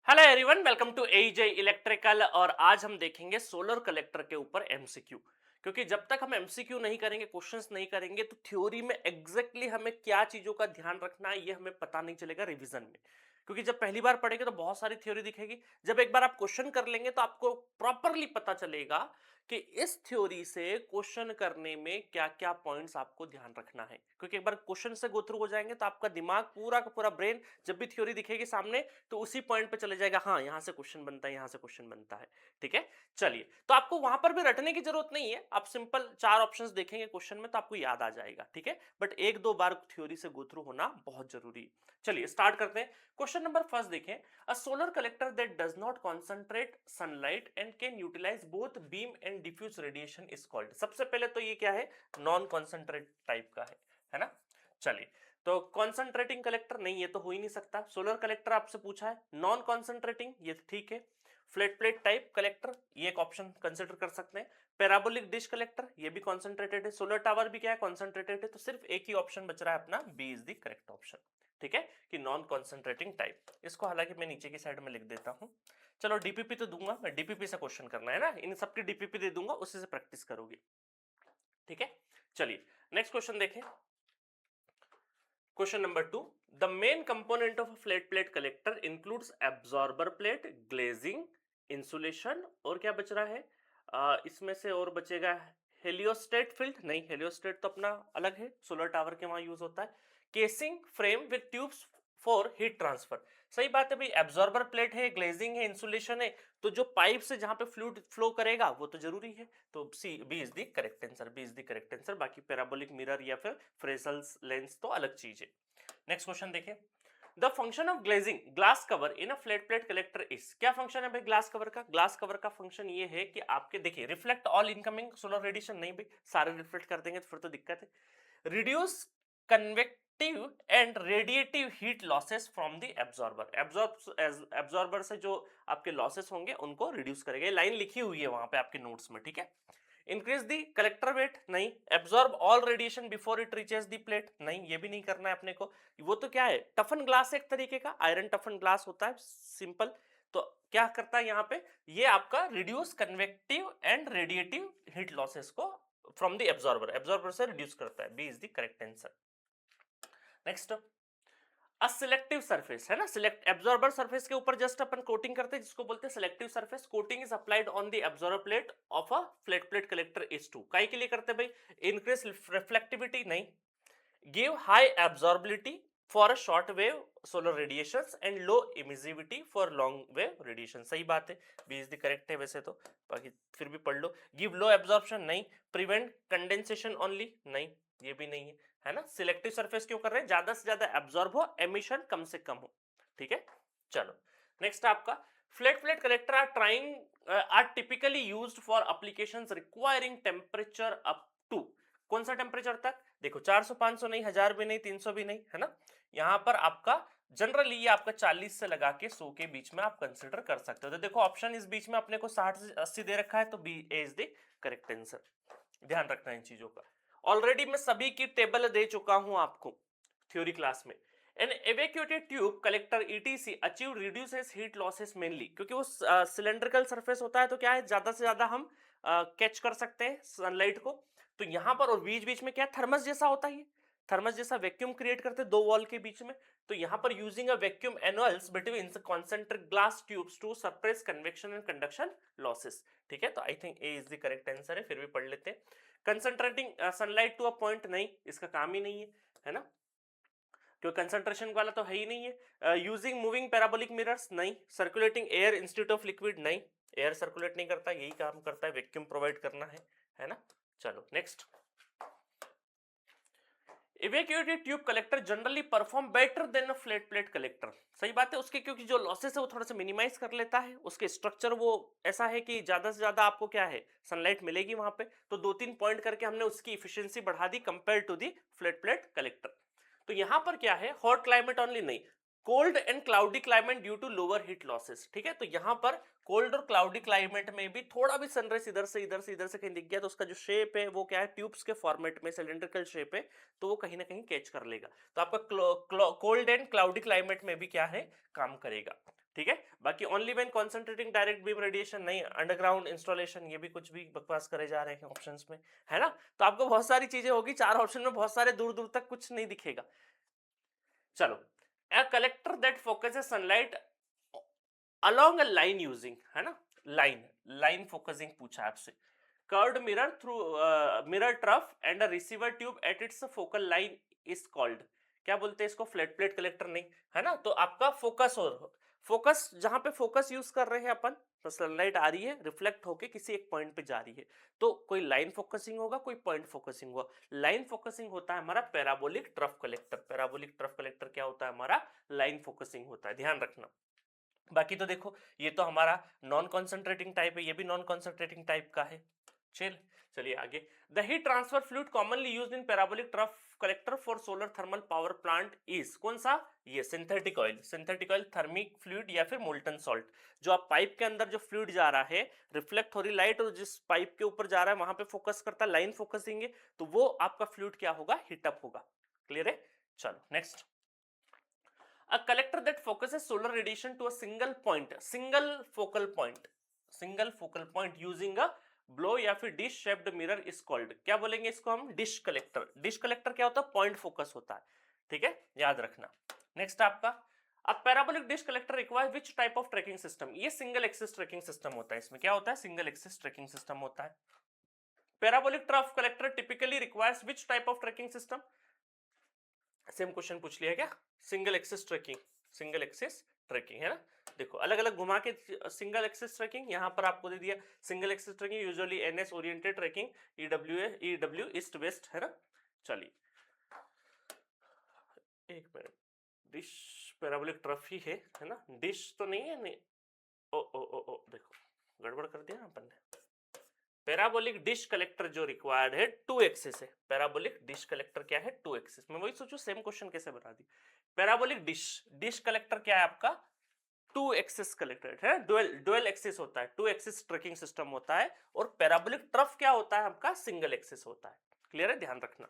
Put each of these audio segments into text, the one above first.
Hello everyone, welcome to AJ electrical. और आज हम देखेंगे सोलर कलेक्टर के ऊपर एमसीक्यू। क्योंकि जब तक हम एमसीक्यू नहीं करेंगे, क्वेश्चंस नहीं करेंगे, तो थ्योरी में एग्जैक्टली हमें क्या चीजों का ध्यान रखना है ये हमें पता नहीं चलेगा रिवीजन में। क्योंकि जब पहली बार पढ़ेंगे तो बहुत सारी थ्योरी दिखेगी। जब एक बार आप क्वेश्चन कर लेंगे तो आपको प्रॉपरली पता चलेगा कि इस थ्योरी से क्वेश्चन करने में क्या क्या पॉइंट्स आपको ध्यान रखना है। क्योंकि एक बार क्वेश्चन से गो थ्रू हो जाएंगे तो आपका दिमाग पूरा का पूरा ब्रेन जब भी थ्योरी दिखेगी सामने तो उसी पॉइंट पे चले जाएगा, हाँ यहां से क्वेश्चन बनता है, यहां से क्वेश्चन बनता है। ठीक है, चलिए तो आपको वहां पर भी रटने की जरूरत नहीं है, आप सिंपल चार ऑप्शंस देखेंगे क्वेश्चन में तो आपको याद आ जाएगा। ठीक है, बट एक दो बार थ्योरी से गो थ्रू होना बहुत जरूरी है। चलिए स्टार्ट करते हैं। क्वेश्चन नंबर फर्स्ट देखें। A solar collector that does not concentrate sunlight and can utilise both beam and diffuse radiation is called. सबसे पहले तो ये क्या है, नॉन कॉन्सेंट्रेट टाइप का है ना। चलिए, तो कॉन्सेंट्रेटिंग कलेक्टर नहीं, ये तो हो ही नहीं सकता। सोलर कलेक्टर आपसे पूछा है, नॉन कॉन्सेंट्रेटिंग ये ठीक है। फ्लैट प्लेट टाइप कलेक्टर ये एक ऑप्शन कंसिडर कर सकते हैं। पैराबोलिक डिश कलेक्टर ये भी कॉन्सेंट्रेटेड है। सोलर टावर भी क्या है, कॉन्सेंट्रेटेड है। तो सिर्फ एक ही ऑप्शन बच रहा है अपना, B is the correct option. ठीक है, कि नॉन कॉन्सेंट्रेटिंग टाइप। इसको हालांकि मैं नीचे की साइड में लिख देता हूं। चलो डीपीपी तो दूंगा मैं, डीपीपी से क्वेश्चन करना है ना, इन सबकी डीपीपी दे दूंगा, उसी से प्रैक्टिस करोगे। ठीक है, चलिए नेक्स्ट क्वेश्चन देखें। Question number 2. The main component of a flat plate collector includes absorber plate, glazing, insulation और क्या बच रहा है, इसमें से और बचेगा हेलियोस्टेट फील्ड। नहीं, हेलियोस्टेट तो अपना अलग है, सोलर टावर के वहां यूज होता है। Casing frame with tubes for heat transfer. सही बात है भाई, एब्जॉर्बर प्लेट है, ग्लेजिंग है, इंसुलेशन है, तो जो पाइप से जहां पे फ्लूइड फ्लो करेगा वो तो जरूरी है। तो C B is the correct answer, B is the correct answer. बाकी पैराबोलिक मिरर या फिर फ्रेसल्स लेंस तो अलग चीज है। नेक्स्ट क्वेश्चन देखिए। The function of glazing glass cover in a flat plate collector is. क्या फंक्शन है भाई ग्लास कवर का? ग्लास कवर का फंक्शन ये है कि आपके देखिए, reflect all incoming solar radiation. नहीं भाई, सारे रिफ्लेक्ट कर देंगे तो फिर तो दिक्कत है। Reduce convective and radiative heat losses from the absorber. Absorber से जो आपके लॉसेस होंगे उनको रिड्यूस करेगा। ये लाइन लिखी हुई है वहां पे आपके नोट्स में। ठीक है, इंक्रीज दी कलेक्टर वेट, नहीं। Absorb all radiation before it reaches the plate, नहीं ये भी नहीं करना है अपने को। वो तो क्या है, टफन ग्लास एक तरीके का आयरन टफन ग्लास होता है, सिंपल। तो क्या करता है यहाँ पे, ये आपका reduce convective and radiative heat losses को फ्रॉम द एब्जॉर्बर, एब्जॉर्बर से रिड्यूस करता है। B is the correct answer. Next, a selective surface है ना, सिलेक्ट एब्जॉर्बर सरफेस के ऊपर जस्ट अपन कोटिंग करते हैं जिसको बोलते हैं selective surface. Coating is applied on the absorber plate of a flat plate collector is to. काई के लिए करते हैं भाई, इंक्रीज रिफ्लेक्टिविटी, नहीं। Give high absorbability for a short wave solar radiations and low emissivity for long wave radiation. सही बात है, बी इज द करेक्ट है वैसे तो, बाकी फिर भी पढ़ लो। गिव लो एब्जॉर्प्शन, नहीं। प्रिवेंट कंडेंसेशन ओनली, नहीं ये भी नहीं है ना। सिलेक्टिव सरफेस क्यों कर रहे हैं, ज्यादा से ज्यादा एब्जॉर्ब हो, एमिशन कम से कम हो। ठीक है, चलो नेक्स्ट आपका, flat plate collector are trying are typically used for applications requiring temperature up to. कौन सा टेम्परेचर तक, देखो 400 500 नहीं, 1000 भी नहीं, 300 भी नहीं, है ना। यहां पर आपका जनरली ये आपका 40 से लगा के 100 के बीच में आप कंसिडर कर सकते हो। तो देखो ऑप्शन इस बीच में अपने को 60 से 80 दे रखा है, तो B is the correct answer. ध्यान रखना इन चीजों का। ऑलरेडी मैं सभी की टेबल दे चुका हूं आपको थ्योरी क्लास में। An evacuated tube collector ETC achieve reduces heat losses mainly, क्योंकि वो सिलेंड्रिकल सरफेस होता है तो क्या है, ज्यादा से ज्यादा हम कैच कर सकते हैं सनलाइट को। तो यहां पर और बीच बीच में क्या, थर्मस जैसा होता है, थर्मस जैसा वैक्यूम क्रिएट करते हैं दो वॉल के बीच में। तो यहां पर using a vacuum annulus between concentric glass tubes to suppress convection and conduction losses. ठीक है, तो I think A is the correct answer है, फिर भी पढ़ लेते हैं। Concentrating sunlight to a point, नहीं इसका काम ही नहीं है ना, क्योंकि कंसंट्रेशन वाला तो है ही नहीं है। यूजिंग मूविंग पैराबोलिक मिरर्स, नहीं। Circulating air institute of liquid, नहीं एयर सर्कुलेट नहीं करता, यही काम करता है, वैक्यूम प्रोवाइड करना है ना। चलो next, evacuated tube collector generally perform better than a flat plate collector. सही बात है, उसके क्योंकि जो लॉसेस है वो थोड़ा सा मिनिमाइज कर लेता है, उसके स्ट्रक्चर वो ऐसा है कि ज्यादा से ज्यादा आपको क्या है, सनलाइट मिलेगी वहां पे। तो दो तीन पॉइंट करके हमने उसकी इफिशियंसी बढ़ा दी compare to the flat plate collector. तो यहां पर क्या है, हॉट क्लाइमेट ओनली, नहीं। Cold and cloudy climate due to lower heat losses. ठीक है, तो यहां पर कोल्ड और क्लाउडी क्लाइमेट में भी थोड़ा भी सनराइज इधर से इधर से इधर से कहीं दिख गया तो उसका जो शेप है वो क्या है, ट्यूब्स के फॉर्मेट में सिलेंड्रिकल शेप है, तो वो कहीं ना कहीं कैच कर लेगा। तो आपका कोल्ड एंड क्लाउडी क्लाइमेट में भी क्या है, काम करेगा। ठीक है। बाकी only when concentrating direct beam radiation नहीं, अंडरग्राउंड इंस्टॉलेशन, ये भी कुछ भी बकवास करे जा रहे हैं ऑप्शंस में, है ना। तो आपको बहुत सारी चीजें होगी, 4 ऑप्शन में बहुत सारे दूर दूर तक कुछ नहीं दिखेगा। चलो, a collector that focuses sunlight along a line using, है ना, लाइन फोकसिंग पूछा आपसे, curved mirror through mirror trough and a receiver tube at its focal line is called, क्या बोलते हैं इसको, फ्लैट प्लेट कलेक्टर नहीं, है ना। तो आपका फोकस, और फोकस जहां पे फोकस यूज कर रहे हैं अपन, तो सनलाइट आ रही है, रिफ्लेक्ट होके किसी एक पॉइंट पे जा रही है, तो कोई लाइन फोकसिंग होगा, कोई पॉइंट फोकसिंग होगा। लाइन फोकसिंग होता है हमारा parabolic trough collector, parabolic trough collector क्या होता है हमारा, लाइन फोकसिंग होता है, ध्यान रखना। बाकी तो देखो, ये तो हमारा नॉन कॉन्सेंट्रेटिंग टाइप है, ये भी नॉन कॉन्सेंट्रेटिंग टाइप का है। चलिए आगे, the heat transfer fluid commonly used in parabolic trough collector for solar thermal power plant is, कौन सा, ये synthetic oil, synthetic oil, thermic fluid या फिर मोल्टन सॉल्ट। जो आप पाइप के अंदर जो फ्लूइड जा रहा है, रिफ्लेक्ट हो रही लाइट, और जिस पाइप के ऊपर जा रहा है वहां पे फोकस करता है, लाइन फोकसिंग है, तो वो आपका फ्लूइड क्या होगा, हीटअप होगा। क्लियर है। चलो next, a collector that focuses solar radiation to a single point, single focal point using a blow या फिर dish shaped mirror is called, क्या बोलेंगे इसको हम, डिश कलेक्टर। डिश कलेक्टर क्या होता है, पॉइंट फोकस होता है, ठीक है, याद रखना। नेक्स्ट आपका, अब parabolic dish collector requires which type of tracking system, ये सिंगल एक्सिस ट्रैकिंग सिस्टम होता है, इसमें क्या होता है, सिंगल एक्सिस ट्रैकिंग सिस्टम होता है। Parabolic trough collector typically requires which type of tracking system, same question पूछ लिया क्या, single axis tracking, single axis tracking, है ना। देखो अलग अलग घुमा के सिंगल एक्सिस ट्रैकिंग, यहां पर आपको दे दिया single axis tracking usually NS oriented tracking, EW east west, है ना। चलिए एक मिनट, डिश पैराबोलिक ट्रफ ही है ना, डिश तो नहीं है, नहीं, ओ देखो गड़बड़ कर दिया अपन ने। पैराबोलिक डिश कलेक्टर जो रिक्वायर्ड है 2 एक्सिस है, पैराबोलिक डिश कलेक्टर क्या है, 2 एक्सिस। मैं वही सोचू सेम क्वेश्चन कैसे बता दी। पैराबोलिक डिश कलेक्टर क्या है आपका, 2 एक्सिस कलेक्टर है, डुअल एक्सिस होता है, 2 एक्सिस ट्रैकिंग सिस्टम होता है, और पैराबोलिक ट्रफ क्या होता है आपका, सिंगल एक्सिस होता है। क्लियर है, ध्यान रखना।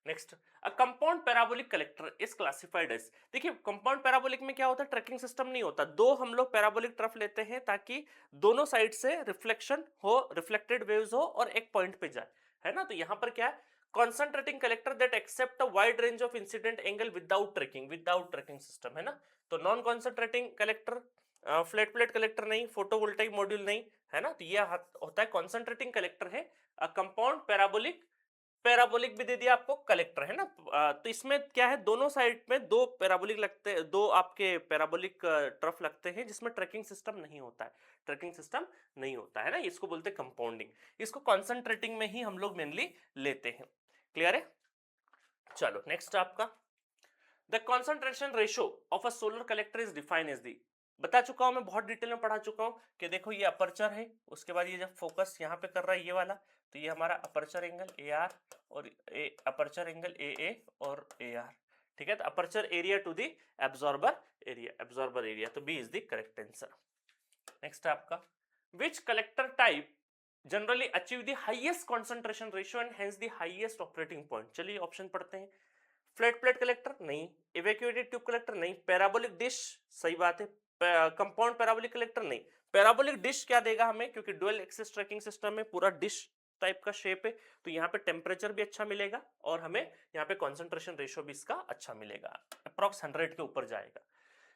Next, a compound parabolic collector is classified as, देखिए कंपाउंड पैराबोलिक में क्या होता है, ट्रैकिंग सिस्टम नहीं होता, दो हम लोग पैराबोलिक ट्रफ लेते हैं ताकि दोनों साइड से रिफ्लेक्शन हो, रिफ्लेक्टेड वेव्स हो और एक पॉइंट पे जाए, है ना। तो यहां पर क्या है, concentrating collector that accept a wide range of incident angle without tracking system, है ना। तो non concentrating collector, flat plate collector नहीं, फोटोवोल्टाइक मॉड्यूल नहीं, है ना। तो यह होता है कॉन्सेंट्रेटिंग कलेक्टर है, कंपाउंड पैराबोलिक भी दे दिया आपको, कलेक्टर, है ना। तो इसमें क्या है, दोनों साइड में दो पैराबोलिक लगते हैं, दो आपके पैराबोलिक ट्रफ लगते हैं जिसमें ट्रैकिंग सिस्टम नहीं होता है, ट्रैकिंग सिस्टम नहीं होता है ना, इसको बोलते हैं कंपाउंडिंग। इसको कॉन्सेंट्रेटिंग में ही हम लोग मेनली लेते हैं। क्लियर है। चलो नेक्स्ट आपका, the concentration ratio of a solar collector is define as the, बता चुका हूं मैं, बहुत डिटेल में पढ़ा चुका हूं कि देखो ये अपर्चर है, उसके बाद ये जब फोकस यहाँ पे कर रहा है ये वाला, तो ये हमारा अपर्चर एंगल ए आर और अपर्चर एंगल ए ए और ए आर, ठीक है। तो aperture area to the absorber area, तो B is the correct answer. Next आपका, which collector type generally achieve the highest concentration ratio and hence the highest operating point, चलिए option पढ़ते हैं। Flat plate collector नहीं, evacuated tube collector नहीं, parabolic dish, सही बात है, कंपाउंड पैराबोलिक कलेक्टर नहीं। पैराबोलिक डिश क्या देगा हमें, क्योंकि डुअल एक्सिस ट्रैकिंग सिस्टम में पूरा डिश टाइप का शेप है, तो यहाँ पे टेम्परेचर भी अच्छा मिलेगा और हमें यहाँ पे कॉन्सेंट्रेशन रेशियो भी इसका अच्छा मिलेगा, अप्रॉक्स 100 के ऊपर जाएगा।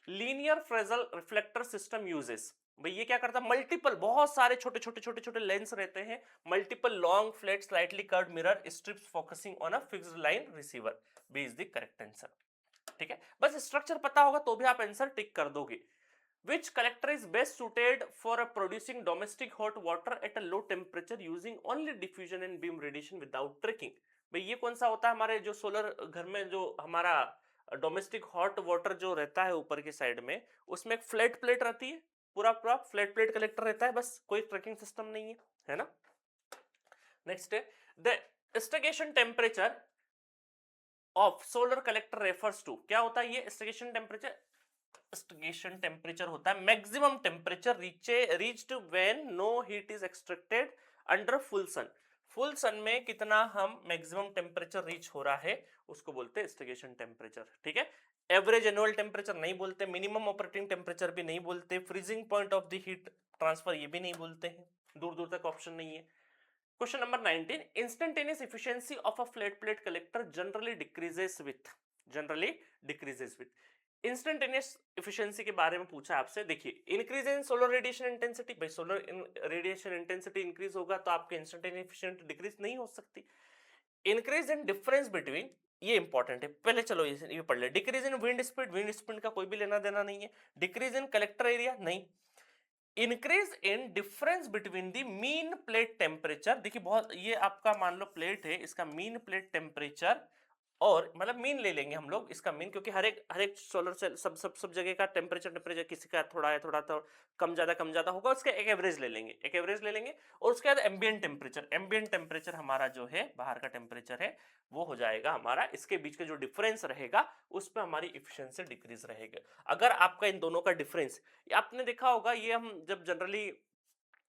Linear phrasal reflector system uses, भाई ये क्या करता है, मल्टीपल, बहुत सारे छोटे लेंस रहते हैं, multiple long flat slightly curved mirror strips focusing on a fixed line receiver, B is the correct answer. ठीक है, बस स्ट्रक्चर पता होगा तो भी आप आंसर टिक कर दोगे। Which collector is best suited for producing domestic hot water at a low temperature using only diffusion and beam radiation without tracking, भाई ये कौन सा होता है, हमारे जो सोलर घर में जो हमारा डोमेस्टिक हॉट वाटर जो रहता है ऊपर की साइड में, उसमें एक फ्लैट प्लेट रहती है, पूरा फ्लैट प्लेट कलेक्टर रहता है, बस कोई ट्रैकिंग सिस्टम नहीं है ना। नेक्स्ट है, the stagnation temperature of solar collector refers to, क्या होता है ये स्टैगेशन टेम्परेचर, स्टैगेशन टेम्परेचर होता है maximum temperature reached when no heat is extracted under full sun, full sun में कितना हम मैक्सिमम टेम्परेचर रीच हो रहा है उसको बोलते हैं स्टैगेशन टेम्परेचर, ठीक है। एवरेज एनुअल टेम्परेचर नहीं बोलते, मिनिमम ऑपरेटिंग टेम्परेचर भी नहीं बोलते, freezing point of the heat transfer ये भी नहीं बोलते हैं, दूर दूर तक ऑप्शन नहीं है। Question number 19, instantaneous efficiency of a flat plate collector generally decreases with instantaneous efficiency के बारे में पूछा आपसे। देखिए, increase in solar radiation intensity, भाई सोलर रेडिएशन इंटेंसिटी इंक्रीज होगा तो आपके इंस्टेंटेनियस एफिशिएंसी डिक्रीज नहीं हो सकती। इंक्रीज इन डिफरेंस बिटवीन, ये इंपॉर्टेंट है, पहले चलो ये पढ़ ले। डिक्रीज इन विंड स्पीड का कोई भी लेना देना नहीं है। डिक्रीज इन कलेक्टर एरिया नहीं। Increase in difference between the mean plate temperature, देखिए बहुत, ये आपका मान लो प्लेट है, इसका मीन प्लेट टेम्परेचर, और मतलब मीन ले लेंगे हम लोग इसका मीन, क्योंकि हर एक सोलर सेल सब जगह का टेम्परेचर किसी का थोड़ा है, थोड़ा तो कम ज्यादा होगा, उसका एक एवरेज ले लेंगे, और उसके बाद एम्बिएंट टेम्परेचर हमारा जो है बाहर का टेम्परेचर है वो हो जाएगा हमारा, इसके बीच का जो डिफरेंस रहेगा उस पर हमारी इफिशियंसी डिक्रीज रहेगा। अगर आपका इन दोनों का डिफरेंस, आपने देखा होगा, ये हम जब जनरली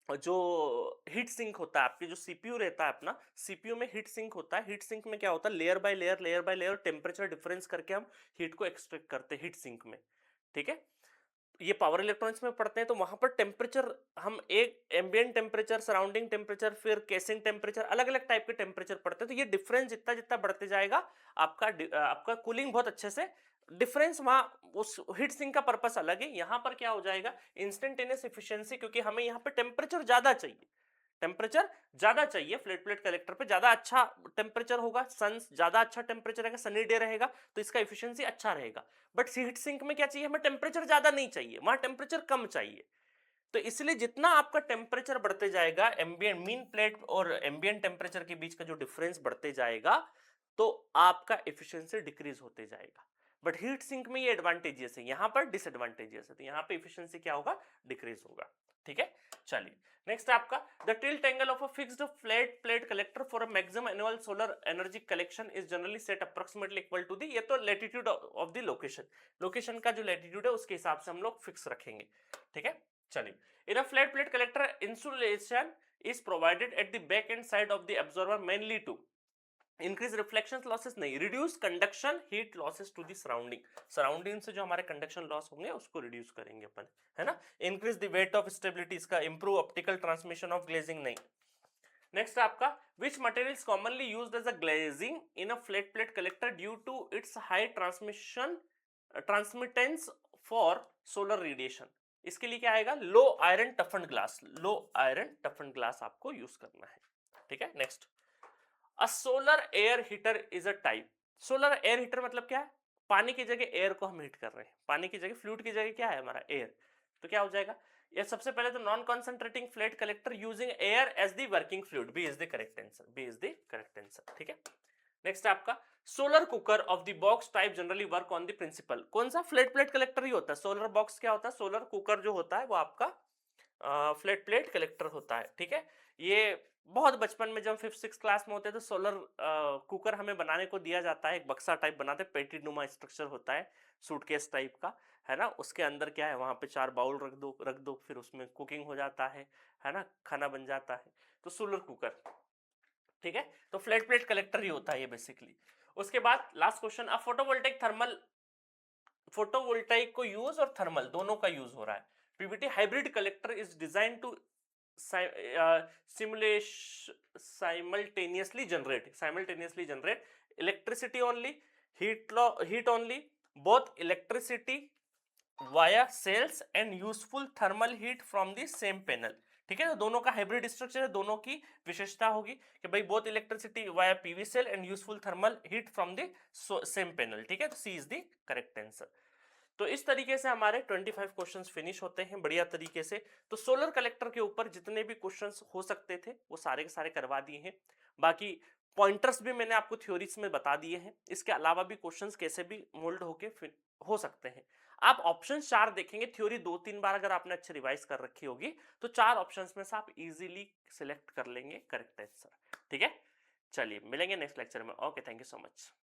जो हीट सिंक होता है, आपके जो सीपीयू रहता है अपना, सीपीयू में हीट सिंक होता है, हीट सिंक में क्या होता है, layer by layer temperature difference करके हम हीट को एक्सट्रैक्ट करते हैं हीट सिंक में, ठीक है। ये पावर इलेक्ट्रॉनिक्स में पढ़ते हैं, तो वहां पर टेम्परेचर हम एक एम्बिएंट टेम्परेचर, सराउंडिंग टेम्परेचर, फिर केसिंग टेम्परेचर, अलग अलग टाइप के टेम्परेचर पढ़ते हैं। तो ये डिफरेंस जितना जितना बढ़ते जाएगा, आपका कूलिंग बहुत अच्छे से, डिफरेंस वहां उस हीट सिंक का पर्पस अलग है। यहां पर क्या हो जाएगा, इंस्टेंटेनियस एफिशिएंसी, क्योंकि हमें यहाँ पे टेम्परेचर ज्यादा चाहिए फ्लैट प्लेट कलेक्टर पे, ज्यादा अच्छा टेम्परेचर होगा, सन ज्यादा अच्छा टेम्परेचर रहेगा, सनी डे रहेगा, तो इसका एफिशिएंसी अच्छा रहेगा। बट हीट सिंक में क्या चाहिए, हमें टेम्परेचर ज्यादा नहीं चाहिए, वहां टेम्परेचर कम चाहिए। तो इसलिए जितना आपका टेम्परेचर बढ़ते जाएगा, एम्बिएंट मीन प्लेट और एम्बिएंट टेम्परेचर के बीच का जो डिफरेंस बढ़ते जाएगा, तो आपका एफिशिएंसी डिक्रीज होते जाएगा। बट हीट सिंक में ये एडवांटेजेस है, यहां पर डिसएडवांटेजेस है, तो यहां पे एफिशिएंसी क्या होगा, डिक्रीज होगा, ठीक है। चलिए नेक्स्ट आपका, the tilt angle of a fixed flat plate collector for a maximum annual solar energy collection is generally set approximately equal to the, ये तो लैटिट्यूड ऑफ द लोकेशन का जो लैटिट्यूड है उसके हिसाब से हम लोग फिक्स रखेंगे, ठीक है। चलिए, in a flat plate collector insulation is provided at the back end side of the absorber mainly to increase reflection losses नहीं, reduce conduction heat losses to the surrounding से जो हमारे कंडक्शन लॉस होंगे उसको रिड्यूस करेंगे अपन, है ना। Increase the weight of stability, इसका improve optical transmission of glazing नहीं। नेक्स्ट आपका, which material is commonly used as a glazing in a flat plate collector due to its high transmittance for solar radiation, इसके लिए क्या आएगा, low iron टफन glass आपको use करना है, ठीक है। Next, a solar air heater is a type, solar air heater मतलब क्या है, पानी की जगह एयर को हम हीट कर रहे हैं, पानी की जगह फ्लूइड की जगह क्या है हमारा एयर, तो क्या हो जाएगा, ये सबसे पहले तो non concentrating flat collector using air as the working fluid, B is the correct answer, ठीक है। नेक्स्ट आपका, solar cooker of the box type generally work on the principle, कौन सा, फ्लैट प्लेट कलेक्टर ही होता है। सोलर बॉक्स क्या होता है, सोलर कुकर जो होता है वो आपका फ्लैट प्लेट कलेक्टर होता है, ठीक है। ये बहुत बचपन में जब 5th 6th क्लास में होते हैं तो सोलर कुकर हमें बनाने को दिया जाता है, एक बक्सा टाइप बनाते हैं, पेटी नुमा स्ट्रक्चर होता है, सूटकेस टाइप का, है ना। उसके अंदर क्या है, वहां पे 4 बाउल रख दो, फिर उसमें कुकिंग हो जाता है ना, खाना बन जाता है, तो सोलर कुकर, ठीक है। तो फ्लैट प्लेट कलेक्टर ही होता है ये बेसिकली। उसके बाद लास्ट क्वेश्चन, अब फोटोवोल्टाइक को यूज और थर्मल दोनों का यूज हो रहा है, PVT hybrid collector is design to simultaneously generate electricity only, heat only, both electricity via cells and useful thermal heat from the same panel, ठीक है। तो दोनों का हाइब्रिड स्ट्रक्चर है, दोनों की विशेषता होगी कि भाई both electricity via PV cell and useful thermal heat from the same panel, ठीक है। तो C is the correct answer. तो इस तरीके से हमारे 25 क्वेश्चंस फिनिश होते हैं बढ़िया तरीके से। तो सोलर कलेक्टर के ऊपर जितने भी क्वेश्चंस हो सकते थे वो सारे के सारे करवा दिए हैं, बाकी पॉइंटर्स भी मैंने आपको थ्योरीज में बता दिए हैं, इसके अलावा भी क्वेश्चंस कैसे भी मोल्ड होके हो सकते हैं। आप ऑप्शन 4 देखेंगे, थ्योरी 2-3 बार अगर आपने अच्छे रिवाइज कर रखी होगी तो 4 ऑप्शंस में से आप इजीली सिलेक्ट कर लेंगे करेक्ट आंसर, ठीक है। चलिए मिलेंगे नेक्स्ट लेक्चर में, okay, thank you so much.